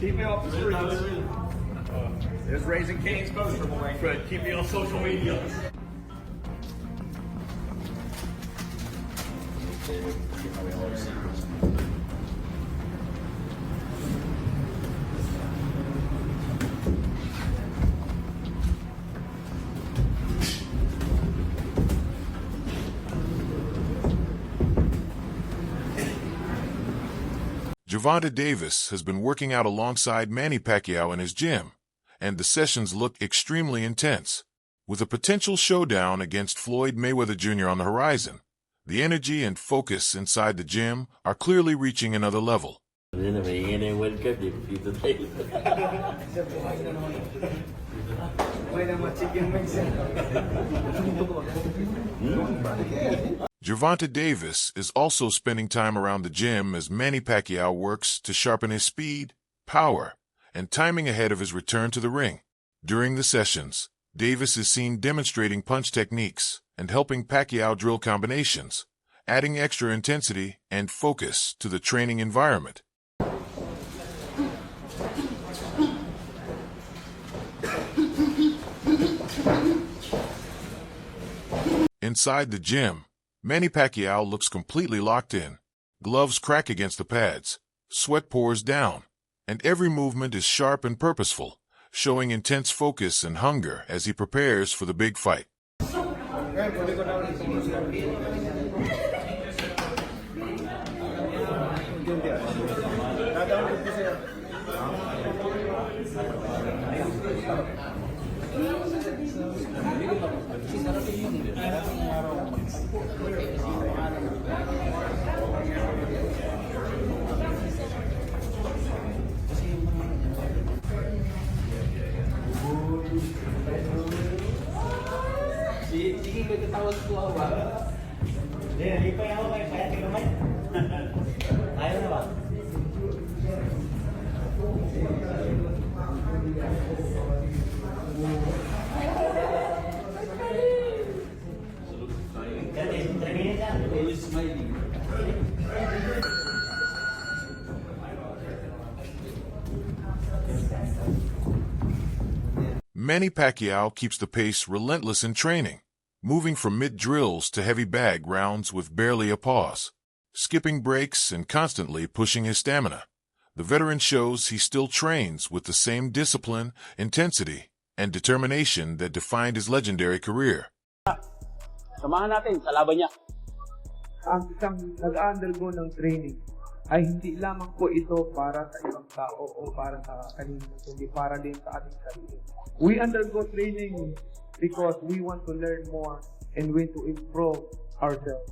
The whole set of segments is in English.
Keep me off the streets. There's Raising Cane's poster, boy. Fred, keep me on social media. Gervonta Davis has been working out alongside Manny Pacquiao in his gym, and the sessions look extremely intense. With a potential showdown against Floyd Mayweather Jr. on the horizon, the energy and focus inside the gym are clearly reaching another level. Gervonta Davis is also spending time around the gym as Manny Pacquiao works to sharpen his speed, power, and timing ahead of his return to the ring. During the sessions, Davis is seen demonstrating punch techniques and helping Pacquiao drill combinations, adding extra intensity and focus to the training environment. Inside the gym, Manny Pacquiao looks completely locked in. Gloves crack against the pads, sweat pours down, and every movement is sharp and purposeful, showing intense focus and hunger as he prepares for the big fight. Manny Pacquiao keeps the pace relentless in training, moving from mid-drills to heavy bag rounds with barely a pause, skipping breaks and constantly pushing his stamina. The veteran shows he still trains with the same discipline, intensity, and determination that defined his legendary career. Samahan natin sa laban niya. Ang isang nag-undergo ng training ay hindi lamang po ito para sa ibang tao o para sa kanino, kundi para din sa ating sarili. We undergo training because we want to learn more and we to improve ourselves.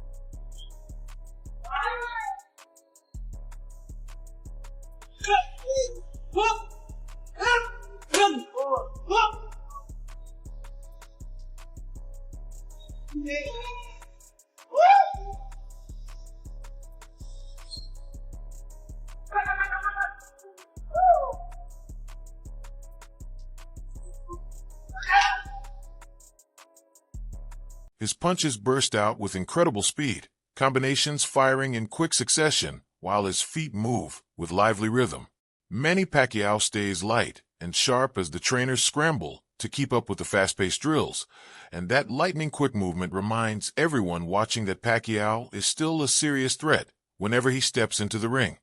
His punches burst out with incredible speed, combinations firing in quick succession, while his feet move with lively rhythm. Manny Pacquiao stays light and sharp as the trainers scramble to keep up with the fast-paced drills, and that lightning-quick movement reminds everyone watching that Pacquiao is still a serious threat whenever he steps into the ring.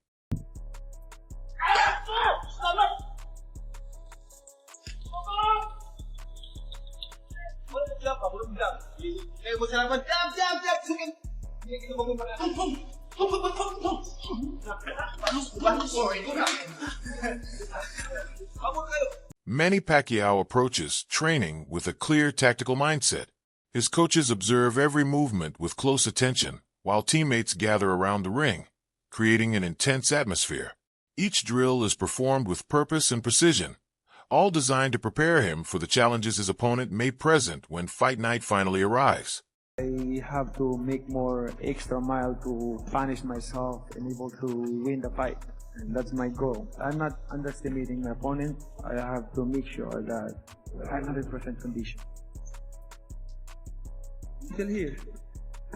Manny Pacquiao approaches training with a clear tactical mindset. His coaches observe every movement with close attention, while teammates gather around the ring, creating an intense atmosphere. Each drill is performed with purpose and precision, all designed to prepare him for the challenges his opponent may present when fight night finally arrives. I have to make more extra mile to punish myself and able to win the fight. And that's my goal. I'm not underestimating my opponent. I have to make sure that I'm 100% condition. Still here.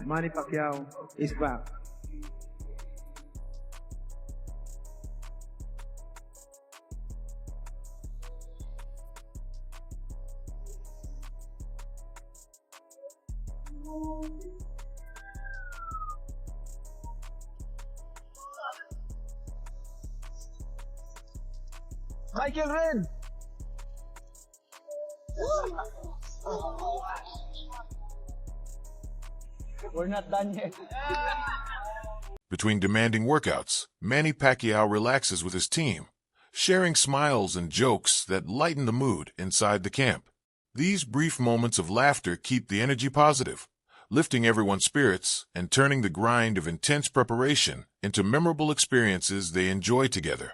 Manny Pacquiao is back. Michael Red! We're not done yet. Between demanding workouts, Manny Pacquiao relaxes with his team, sharing smiles and jokes that lighten the mood inside the camp. These brief moments of laughter keep the energy positive, lifting everyone's spirits and turning the grind of intense preparation into memorable experiences they enjoy together.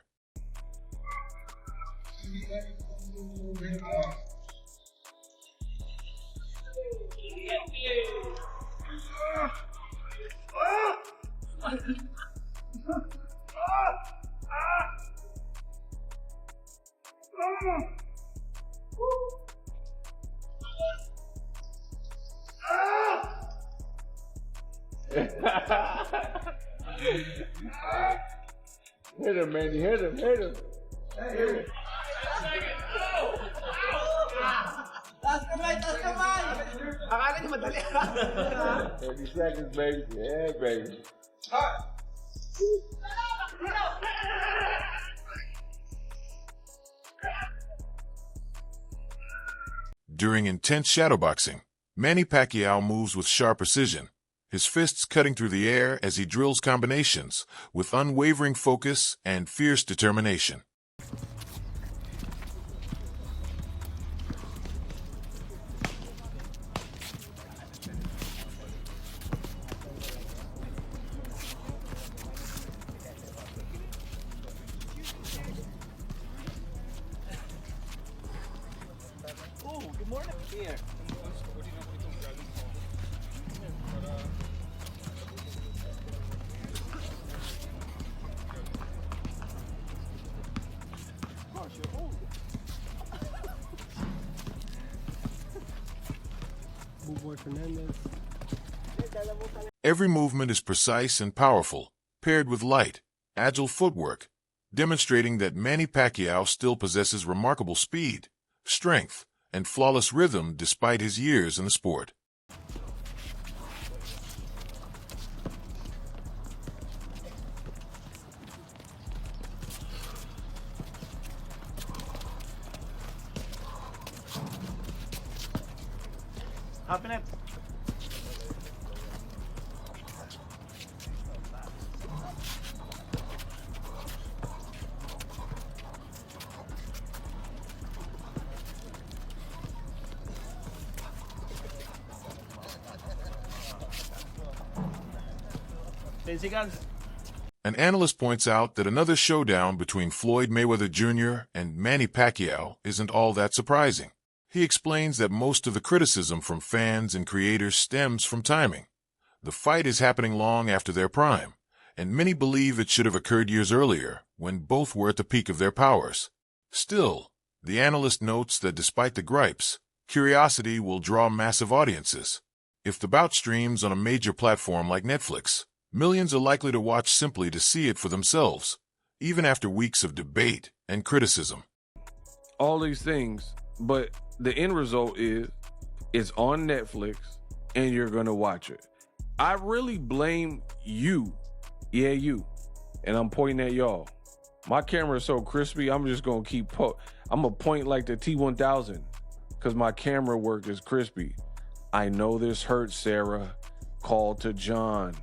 Hit him, Manny. Hit him. Hit him. Hit him. Taas kamay! Taas kamay! Akala niyo madali. 30 seconds, baby. Yeah, baby. During intense shadowboxing, Manny Pacquiao moves with sharp precision, his fists cutting through the air as he drills combinations with unwavering focus and fierce determination. Oh, good morning. Here. Every movement is precise and powerful, paired with light, agile footwork, demonstrating that Manny Pacquiao still possesses remarkable speed, strength, and flawless rhythm despite his years in the sport. Open it. An analyst points out that another showdown between Floyd Mayweather Jr. and Manny Pacquiao isn't all that surprising. He explains that most of the criticism from fans and creators stems from timing. The fight is happening long after their prime, and many believe it should have occurred years earlier, when both were at the peak of their powers. Still, the analyst notes that despite the gripes, curiosity will draw massive audiences. If the bout streams on a major platform like Netflix, millions are likely to watch simply to see it for themselves, even after weeks of debate and criticism. All these things, but the end result is it's on Netflix and you're going to watch it. I really blame you. Yeah, you. And I'm pointing at y'all. My camera is so crispy, I'm just going to keep I'm going to point like the T1000 because my camera work is crispy. I know this hurts, Sarah. Call to John.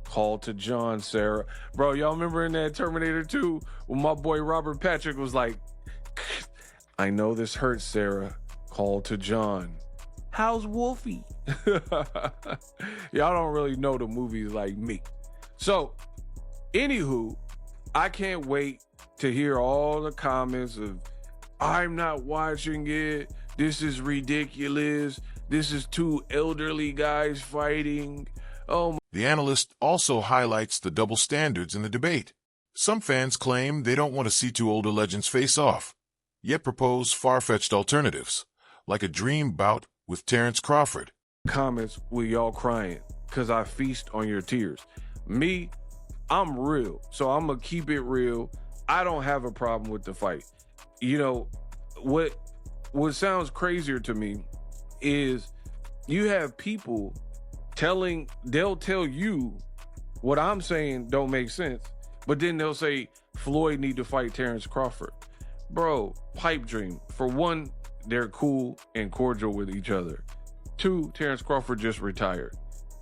Call to John, Sarah. Bro, y'all remember in that Terminator 2 when my boy Robert Patrick was like, I know this hurts, Sarah. Call to John. How's Wolfie? Y'all don't really know the movies like me. So, anywho, I can't wait to hear all the comments of, I'm not watching it. This is ridiculous. This is two elderly guys fighting. Oh. The analyst also highlights the double standards in the debate. Some fans claim they don't want to see two older legends face off, yet propose far-fetched alternatives, like a dream bout with Terrence Crawford. Comments with y'all crying because I feast on your tears. Me, I'm real, so I'm going to keep it real. I don't have a problem with the fight. You know, what sounds crazier to me is you have people they'll tell you what I'm saying don't make sense, but then they'll say Floyd need to fight Terrence Crawford. Bro, pipe dream. For one, they're cool and cordial with each other. Two, Terrence Crawford just retired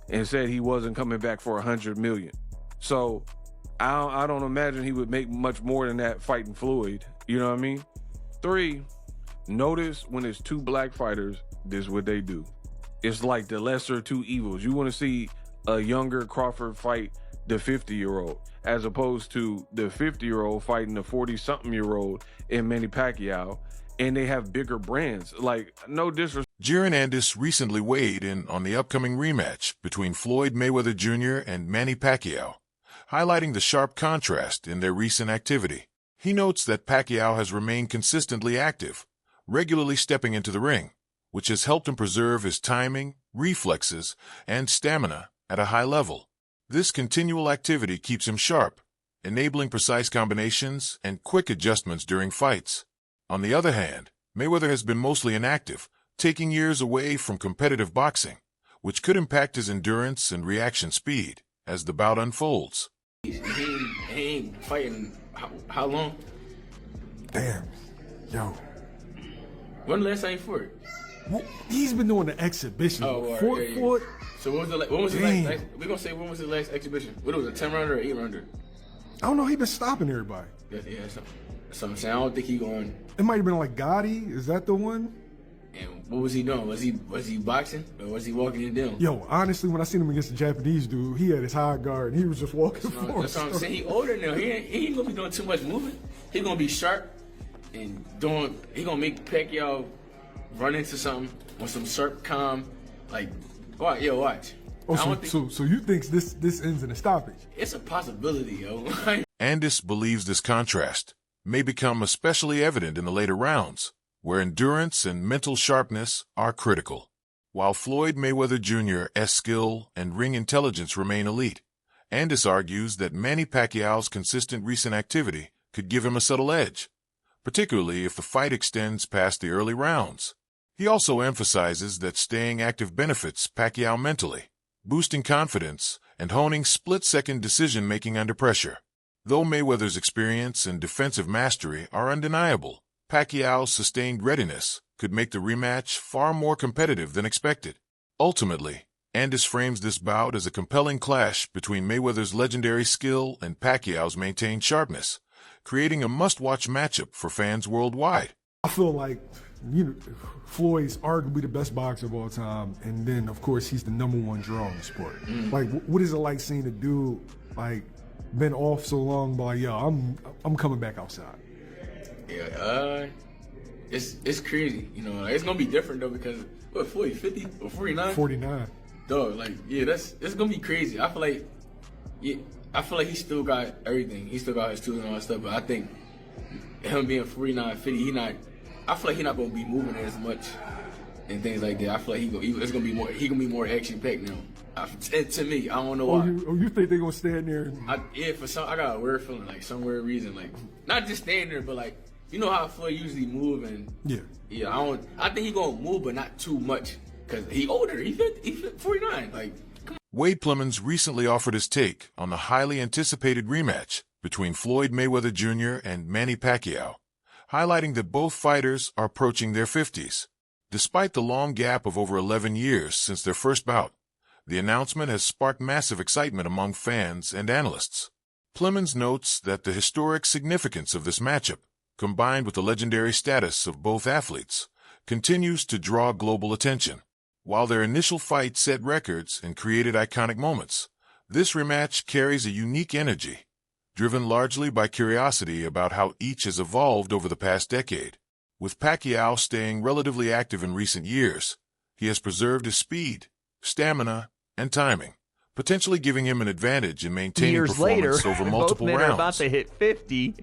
and said he wasn't coming back for $100 million. So I don't imagine he would make much more than that fighting Floyd. You know what I mean? Three, notice when it's two black fighters, this is what they do. It's like the lesser two evils. You want to see a younger Crawford fight the 50-year-old as opposed to the 50-year-old fighting the 40-something-year-old in Manny Pacquiao, and they have bigger brands. Like, no disrespect. Gervonta recently weighed in on the upcoming rematch between Floyd Mayweather Jr. and Manny Pacquiao, highlighting the sharp contrast in their recent activity. He notes that Pacquiao has remained consistently active, regularly stepping into the ring, which has helped him preserve his timing, reflexes, and stamina at a high level. This continual activity keeps him sharp, enabling precise combinations and quick adjustments during fights. On the other hand, Mayweather has been mostly inactive, taking years away from competitive boxing, which could impact his endurance and reaction speed as the bout unfolds. He ain't fighting how long? Damn. Yo. When the last time he fought? Well, he's been doing the exhibition. Fought. So when was his last? We're gonna say when was his last exhibition? What was it, a 10-rounder or 8-rounder? I don't know. He been stopping everybody. Yeah, that's what I'm saying. I don't think he going. It might have been like Gotti. Is that the one? And what was he doing? Was he boxing or was he walking it down? Yo, honestly, when I seen him against the Japanese dude, he had his high guard and he was just walking forward. That's what I'm saying. He older now. He ain't gonna be doing too much moving. He gonna be sharp and he gonna make Pacquiao run into something on some sharp calm. Like, watch. Oh, so you think this ends in a stoppage? It's a possibility, yo. Andis believes this contrast may become especially evident in the later rounds, where endurance and mental sharpness are critical. While Floyd Mayweather Jr.'s skill and ring intelligence remain elite, Andis argues that Manny Pacquiao's consistent recent activity could give him a subtle edge, particularly if the fight extends past the early rounds. He also emphasizes that staying active benefits Pacquiao mentally, boosting confidence and honing split-second decision-making under pressure. Though Mayweather's experience and defensive mastery are undeniable, Pacquiao's sustained readiness could make the rematch far more competitive than expected. Ultimately, Andis frames this bout as a compelling clash between Mayweather's legendary skill and Pacquiao's maintained sharpness, creating a must-watch matchup for fans worldwide. I feel like, Floyd's arguably the best boxer of all time, and then of course he's the #1 draw in the sport. Like, what is it like seeing a dude like been off so long, but like, yo, I'm coming back outside? Yeah, it's crazy. It's gonna be different though because what, 40, 50 or 49? 49. Dog, like, yeah, it's gonna be crazy. I feel like he still got everything. He still got his tools and all that stuff, but I think him being 49, 50, I feel like he's not gonna be moving as much and things like that. I feel like he gonna be more action packed now. To me, I don't know why. You think they're gonna stand there? I got a weird feeling, like some weird reason, like not just standing there, but like how Floyd usually move and yeah. I think he gonna move, but not too much because he older. He 49. Like, come on. Wade Plemons recently offered his take on the highly anticipated rematch between Floyd Mayweather Jr. and Manny Pacquiao, highlighting that both fighters are approaching their 50s. Despite the long gap of over 11 years since their first bout, the announcement has sparked massive excitement among fans and analysts. Plemons notes that the historic significance of this matchup, combined with the legendary status of both athletes, continues to draw global attention. While their initial fight set records and created iconic moments, this rematch carries a unique energy, driven largely by curiosity about how each has evolved over the past decade. With Pacquiao staying relatively active in recent years, he has preserved his speed, stamina, and timing, potentially giving him an advantage in maintaining Years performance later, over multiple both men rounds. are about to hit 50.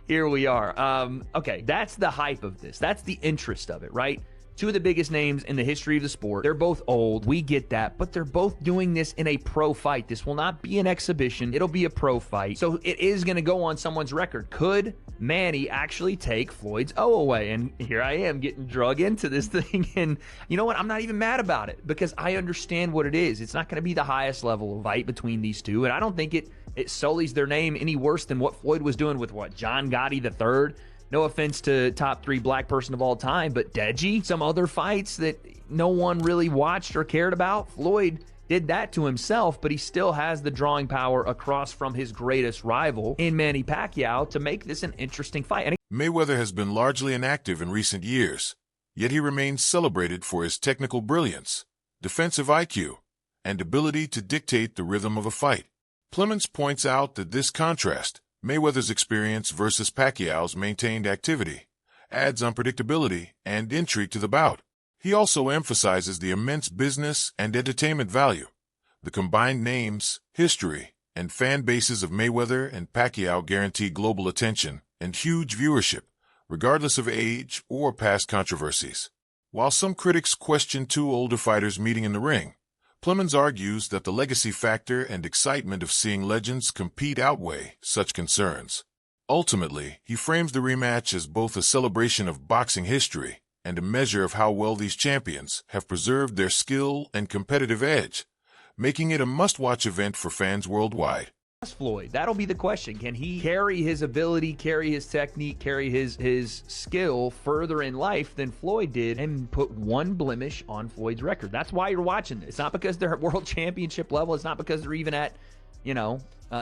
Here we are. Okay, that's the hype of this. That's the interest of it, right? Two of the biggest names in the history of the sport. They're both old. We get that. But they're both doing this in a pro fight. This will not be an exhibition. It'll be a pro fight. So it is going to go on someone's record. Could Manny actually take Floyd's O away? And here I am getting drug into this thing. And you know what? I'm not even mad about it because I understand what it is. It's not going to be the highest level of fight between these two. And I don't think it sullies their name any worse than what Floyd was doing with John Gotti III. No offense to top 3 black person of all time, but Deji, some other fights that no one really watched or cared about. Floyd did that to himself, but he still has the drawing power across from his greatest rival in Manny Pacquiao to make this an interesting fight. Mayweather has been largely inactive in recent years, yet he remains celebrated for his technical brilliance, defensive IQ, and ability to dictate the rhythm of a fight. Clemens points out that this contrast, Mayweather's experience versus Pacquiao's maintained activity, adds unpredictability and intrigue to the bout. He also emphasizes the immense business and entertainment value. The combined names, history, and fan bases of Mayweather and Pacquiao guarantee global attention and huge viewership, regardless of age or past controversies. While some critics question 2 older fighters meeting in the ring, Clemens argues that the legacy factor and excitement of seeing legends compete outweigh such concerns. Ultimately, he frames the rematch as both a celebration of boxing history and a measure of how well these champions have preserved their skill and competitive edge, making it a must-watch event for fans worldwide. Floyd, that'll be the question. Can he carry his ability, carry his technique, carry his skill further in life than Floyd did and put one blemish on Floyd's record? That's why you're watching this. It's not because they're at world championship level. It's not because they're even at,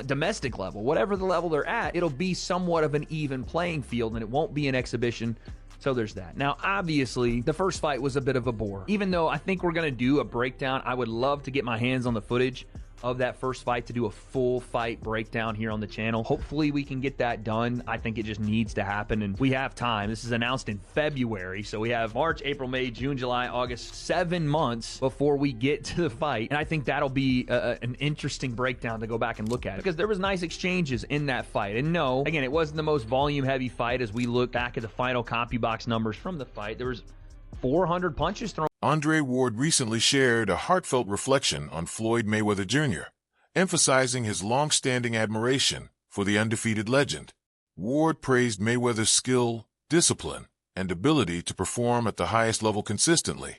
domestic level. Whatever the level they're at, it'll be somewhat of an even playing field, and it won't be an exhibition. So there's that. Now, obviously, the first fight was a bit of a bore. Even though I think we're going to do a breakdown, I would love to get my hands on the footage of that first fight to do a full fight breakdown here on the channel. Hopefully we can get that done. I think it just needs to happen, and we have time. This is announced in February, so we have March, April, May, June, July, August, 7 months before we get to the fight, and I think that'll be an interesting breakdown to go back and look at it, because there was nice exchanges in that fight. And no, again, it wasn't the most volume-heavy fight. As we look back at the final CompuBox numbers from the fight, there was 400 punches thrown. Andre Ward recently shared a heartfelt reflection on Floyd Mayweather Jr., emphasizing his long-standing admiration for the undefeated legend. Ward praised Mayweather's skill, discipline, and ability to perform at the highest level consistently,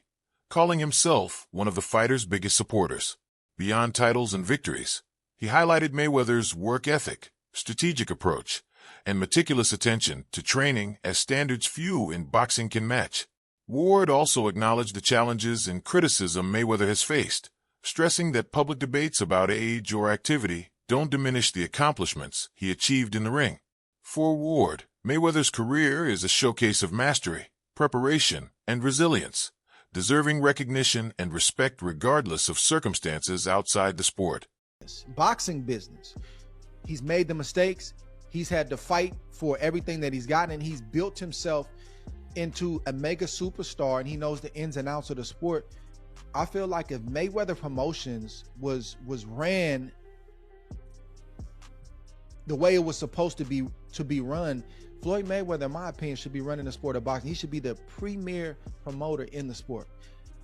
calling himself one of the fighter's biggest supporters. Beyond titles and victories, he highlighted Mayweather's work ethic, strategic approach, and meticulous attention to training as standards few in boxing can match. Ward also acknowledged the challenges and criticism Mayweather has faced, stressing that public debates about age or activity don't diminish the accomplishments he achieved in the ring. For Ward, Mayweather's career is a showcase of mastery, preparation, and resilience, deserving recognition and respect regardless of circumstances outside the sport. Boxing business. He's made the mistakes. He's had to fight for everything that he's gotten, and he's built himself into a mega superstar, and he knows the ins and outs of the sport. I feel like if Mayweather Promotions was ran the way it was supposed to be run, Floyd Mayweather, in my opinion, should be running the sport of boxing. He should be the premier promoter in the sport.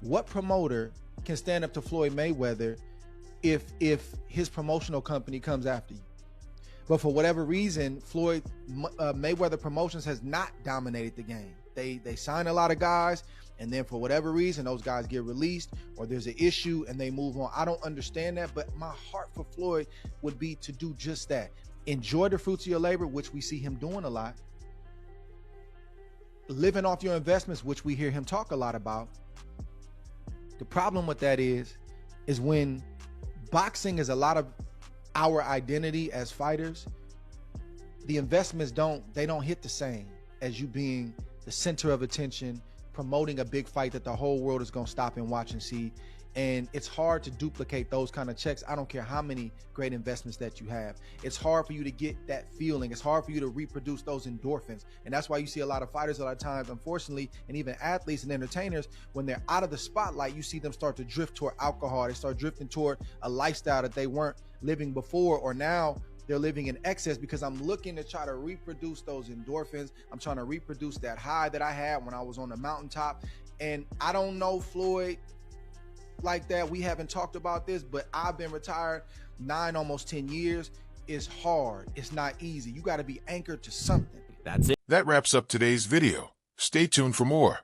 What promoter can stand up to Floyd Mayweather if his promotional company comes after you? But for whatever reason, Floyd Mayweather Promotions has not dominated the game. They sign a lot of guys, and then for whatever reason, those guys get released or there's an issue and they move on. I don't understand that, but my heart for Floyd would be to do just that. Enjoy the fruits of your labor, which we see him doing a lot. Living off your investments, which we hear him talk a lot about. The problem with that is when boxing is a lot of our identity as fighters, the investments don't hit the same as you being the center of attention, promoting a big fight that the whole world is going to stop and watch and see. And it's hard to duplicate those kind of checks. I don't care how many great investments that you have. It's hard for you to get that feeling. It's hard for you to reproduce those endorphins. And that's why you see a lot of fighters a lot of times, unfortunately, and even athletes and entertainers, when they're out of the spotlight, you see them start to drift toward alcohol. They start drifting toward a lifestyle that they weren't living before, or now they're living in excess, because I'm looking to try to reproduce those endorphins. I'm trying to reproduce that high that I had when I was on the mountaintop. And I don't know Floyd like that. We haven't talked about this, but I've been retired 9, almost 10 years. It's hard. It's not easy. You got to be anchored to something. That's it. That wraps up today's video. Stay tuned for more.